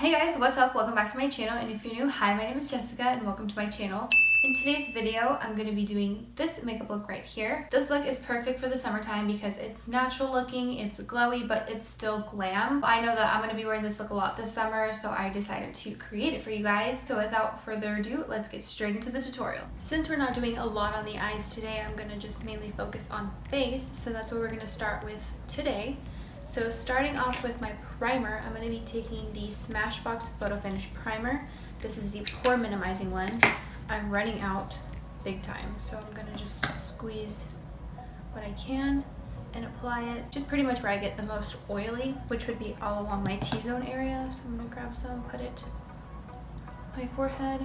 Hey guys, what's up? Welcome back to my channel, and if you're new, hi, my name is Jessica and welcome to my channel. In today's video, I'm going to be doing this makeup look right here. This look is perfect for the summertime because it's natural looking, it's glowy, but it's still glam. I know that I'm going to be wearing this look a lot this summer, so I decided to create it for you guys. So without further ado, let's get straight into the tutorial. Since we're not doing a lot on the eyes today, I'm going to just mainly focus on face, so that's what we're going to start with today. So starting off with my primer, I'm going to be taking the Smashbox Photo Finish Primer. This is the pore minimizing one. I'm running out big time, so I'm going to just squeeze what I can and apply it just pretty much where I get the most oily, which would be all along my T-zone area. So I'm going to grab some, put it on my forehead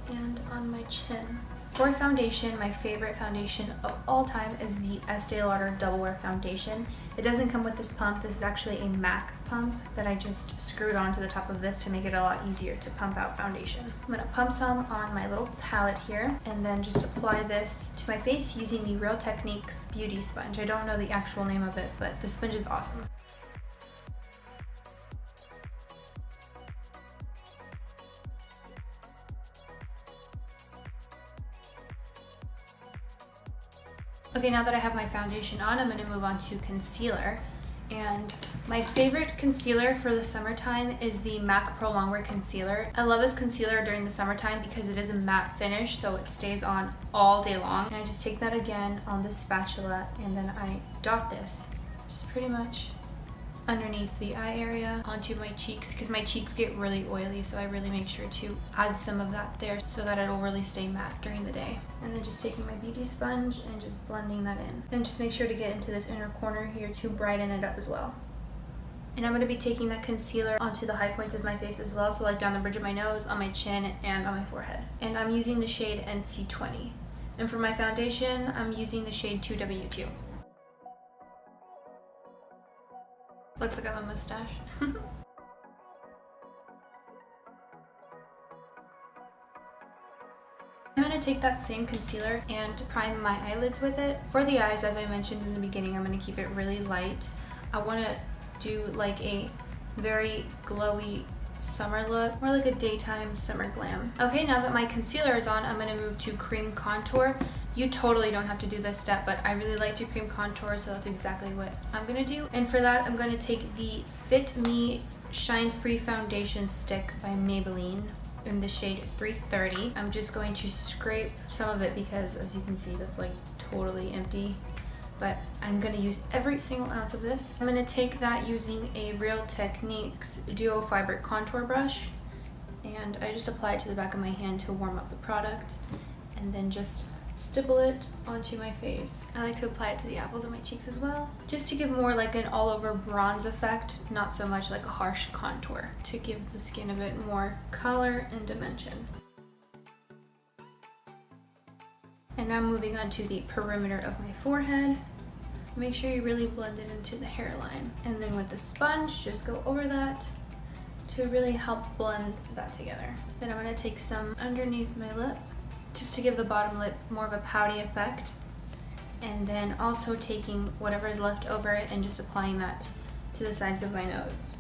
and on my chin. For foundation, my favorite foundation of all time is the Estee Lauder Double Wear Foundation. It doesn't come with this pump. This is actually a MAC pump that I just screwed onto the top of this to make it a lot easier to pump out foundation. I'm going to pump some on my little palette here and then just apply this to my face using the Real Techniques Beauty Sponge. I don't know the actual name of it, but the sponge is awesome. Okay, now that I have my foundation on, I'm going to move on to concealer. And my favorite concealer for the summertime is the MAC Pro Longwear Concealer. I love this concealer during the summertime because it is a matte finish, so it stays on all day long. And I just take that again on this spatula and then I dot this just pretty much underneath the eye area onto my cheeks, because my cheeks get really oily, so I really make sure to add some of that there so that it'll really stay matte during the day. And then just taking my beauty sponge and just blending that in, and just make sure to get into this inner corner here to brighten it up as well. And I'm going to be taking that concealer onto the high points of my face as well, so like down the bridge of my nose, on my chin, and on my forehead. And I'm using the shade NC20. And for my foundation, I'm using the shade 2W2. Looks like I have a mustache. I'm going to take that same concealer and prime my eyelids with it. For the eyes, as I mentioned in the beginning, I'm going to keep it really light. I want to do like a very glowy summer look, more like a daytime summer glam. Okay, now that my concealer is on, I'm going to move to cream contour. You totally don't have to do this step, but I really like to cream contour, so that's exactly what I'm going to do. And for that, I'm going to take the Fit Me Shine Free Foundation Stick by Maybelline in the shade 330. I'm just going to scrape some of it because, as you can see, that's like totally empty. But I'm going to use every single ounce of this. I'm going to take that using a Real Techniques Duo Fiber Contour Brush. And I just apply it to the back of my hand to warm up the product. And then just stipple it onto my face. I like to apply it to the apples of my cheeks as well, just to give more like an all-over bronze effect, not so much like a harsh contour, to give the skin a bit more color and dimension. And now moving on to the perimeter of my forehead. Make sure you really blend it into the hairline. And then with the sponge, just go over that to really help blend that together. Then I'm going to take some underneath my lip, just to give the bottom lip more of a pouty effect. And then also taking whatever is left over it and just applying that to the sides of my nose.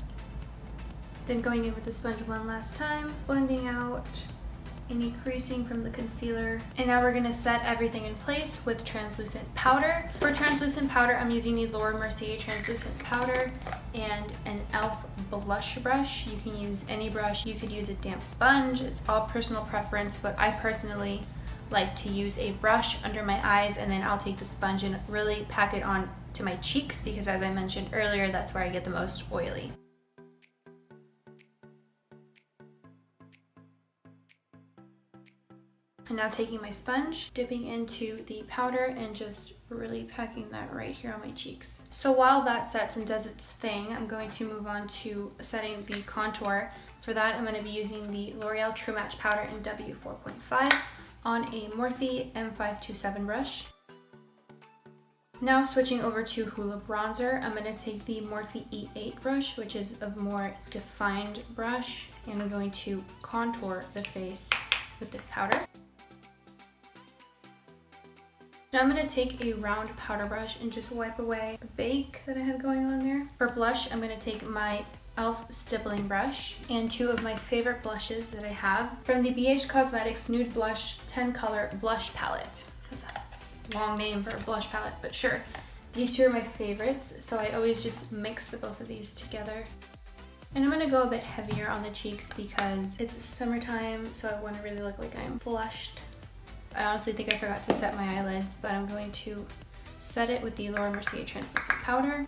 Then going in with the sponge one last time, blending out any creasing from the concealer. And now we're gonna set everything in place with translucent powder. For translucent powder, I'm using the Mercier translucent powder and an e.l.f. blush brush. You can use any brush. You could use a damp sponge. It's all personal preference, but I personally like to use a brush under my eyes, and then I'll take the sponge and really pack it on to my cheeks because, as I mentioned earlier, that's where I get the most oily. And now taking my sponge, dipping into the powder and just really packing that right here on my cheeks. So while that sets and does its thing, I'm going to move on to setting the contour. For that, I'm going to be using the L'Oreal True Match Powder in W4.5 on a Morphe M527 brush. Now switching over to Hoola bronzer, I'm going to take the Morphe E8 brush, which is a more defined brush, and I'm going to contour the face with this powder. Now I'm going to take a round powder brush and just wipe away the bake that I had going on there. For blush, I'm going to take my e.l.f. stippling brush and two of my favorite blushes that I have from the ABH Cosmetics Nude Blush 10 Color Blush Palette. That's a long name for a blush palette, but sure. These two are my favorites, so I always just mix the both of these together. And I'm gonna go a bit heavier on the cheeks because it's summertime, so I wanna really look like I'm flushed. I honestly think I forgot to set my eyelids, but I'm going to set it with the Lauder Mercier translucent powder.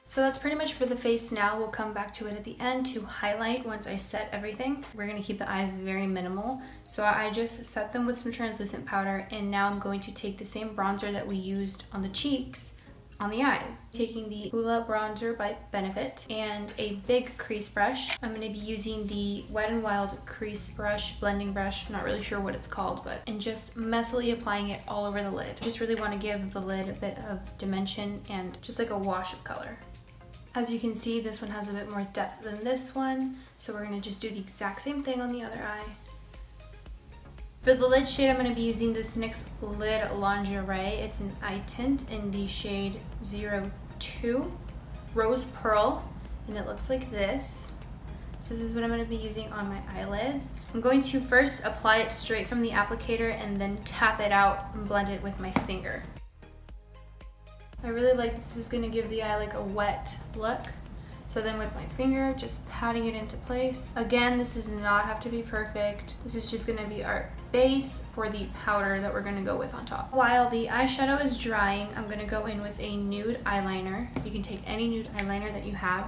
So that's pretty much for the face now. We'll come back to it at the end to highlight once I set everything. We're gonna keep the eyes very minimal. So I just set them with some translucent powder, and now I'm going to take the same bronzer that we used on the cheeks on the eyes. Taking the Hoola bronzer by Benefit and a big crease brush. I'm going to be using the Wet n Wild crease brush, blending brush, I'm not really sure what it's called, and just messily applying it all over the lid. Just really want to give the lid a bit of dimension and just like a wash of color. As you can see, this one has a bit more depth than this one, so we're going to just do the exact same thing on the other eye. For the lid shade, I'm going to be using this NYX Lid Lingerie. It's an eye tint in the shade 02 Rose Pearl, and it looks like this. So this is what I'm going to be using on my eyelids. I'm going to first apply it straight from the applicator and then tap it out and blend it with my finger. I really like this. This is going to give the eye like a wet look. So then with my finger, just patting it into place. Again, this does not have to be perfect. This is just gonna be our base for the powder that we're gonna go with on top. While the eyeshadow is drying, I'm gonna go in with a nude eyeliner. You can take any nude eyeliner that you have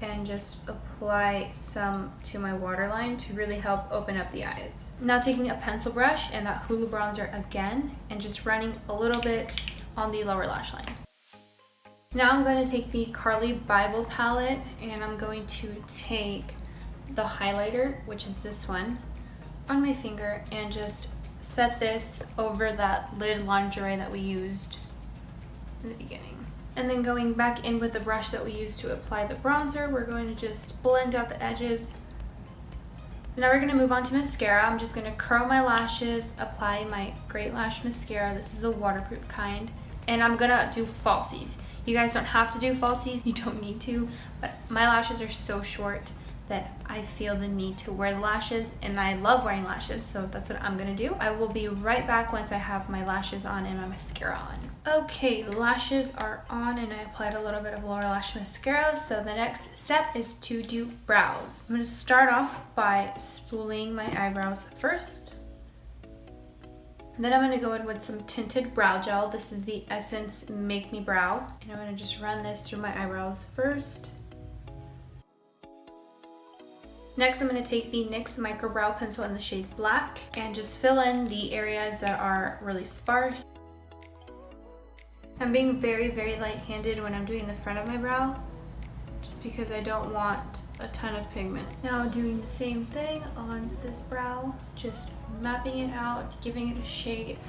and just apply some to my waterline to really help open up the eyes. Now taking a pencil brush and that Hoola bronzer again and just running a little bit on the lower lash line. Now I'm going to take the Carli Bybel palette and I'm going to take the highlighter, which is this one, on my finger and just set this over that lid lingerie that we used in the beginning. And then going back in with the brush that we used to apply the bronzer, we're going to just blend out the edges. Now we're going to move on to mascara. I'm just going to curl my lashes, apply my Great Lash mascara. This is a waterproof kind. And I'm going to do falsies. You guys don't have to do falsies, you don't need to, but my lashes are so short that I feel the need to wear the lashes, and I love wearing lashes, so that's what I'm gonna do. I will be right back once I have my lashes on and my mascara on. Okay, lashes are on and I applied a little bit of lower lash mascara, so the next step is to do brows. I'm gonna start off by spooling my eyebrows first. Then I'm going to go in with some Tinted Brow Gel. This is the Essence Make Me Brow. And I'm going to just run this through my eyebrows first. Next, I'm going to take the NYX Micro Brow Pencil in the shade Black and just fill in the areas that are really sparse. I'm being very, very light-handed when I'm doing the front of my brow, just because I don't want a ton of pigment. Now doing the same thing on this brow, just mapping it out, giving it a shape.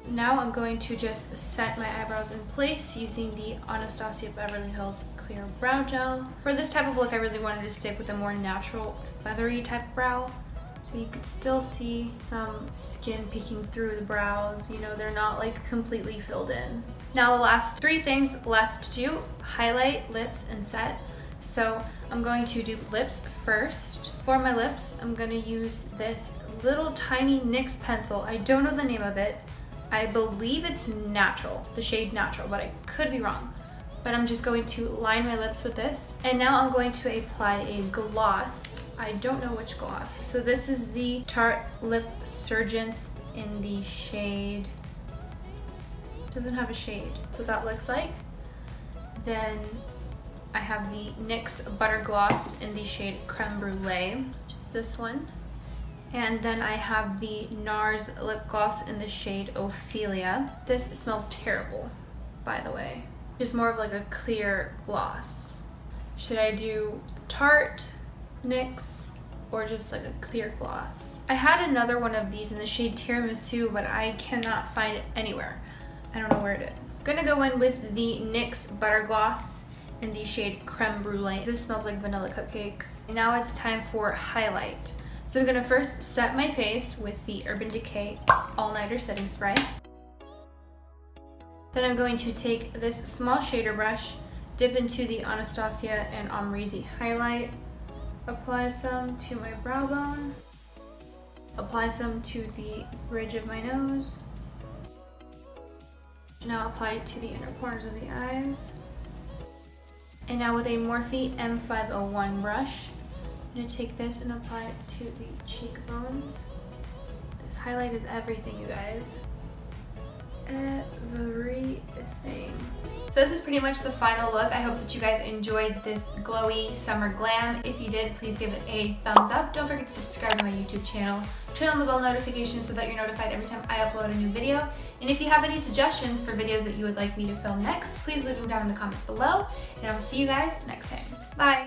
Now I'm going to just set my eyebrows in place using the Anastasia Beverly Hills Clear Brow Gel. For this type of look, I really wanted to stick with a more natural, feathery type of brow. So you could still see some skin peeking through the brows. You know, they're not like completely filled in. Now the last three things left to do: highlight, lips, and set. So I'm going to do lips first. For my lips, I'm gonna use this little tiny NYX pencil. I don't know the name of it. I believe it's Natural, the shade Natural, but I could be wrong. But I'm just going to line my lips with this. And now I'm going to apply a gloss. I don't know which gloss. So this is the Tarte Lip Surgence in the shade, doesn't have a shade. So that looks like. Then I have the NYX Butter Gloss in the shade Creme Brulee, which is this one. And then I have the NARS Lip Gloss in the shade Ophelia. This smells terrible, by the way. Just more of like a clear gloss. Should I do Tarte, NYX, or just like a clear gloss? I had another one of these in the shade Tiramisu, but I cannot find it anywhere. I don't know where it is. I'm gonna go in with the NYX Butter Gloss in the shade Creme Brulee. This smells like vanilla cupcakes. And now it's time for highlight. So I'm gonna first set my face with the Urban Decay All Nighter Setting Spray. Then I'm going to take this small shader brush Dip into the Anastasia and Amrezy highlight. Apply some to my brow bone. Apply some to the bridge of my nose. Now apply it to the inner corners of the eyes. And now with a Morphe M501 brush, I'm going to take this and apply it to the cheekbones. This highlight is everything, you guys. Everything. So this is pretty much the final look. I hope that you guys enjoyed this glowy summer glam. If you did, please give it a thumbs up. Don't forget to subscribe to my YouTube channel. Turn on the bell notification so that you're notified every time I upload a new video. And if you have any suggestions for videos that you would like me to film next, please leave them down in the comments below. And I will see you guys next time. Bye!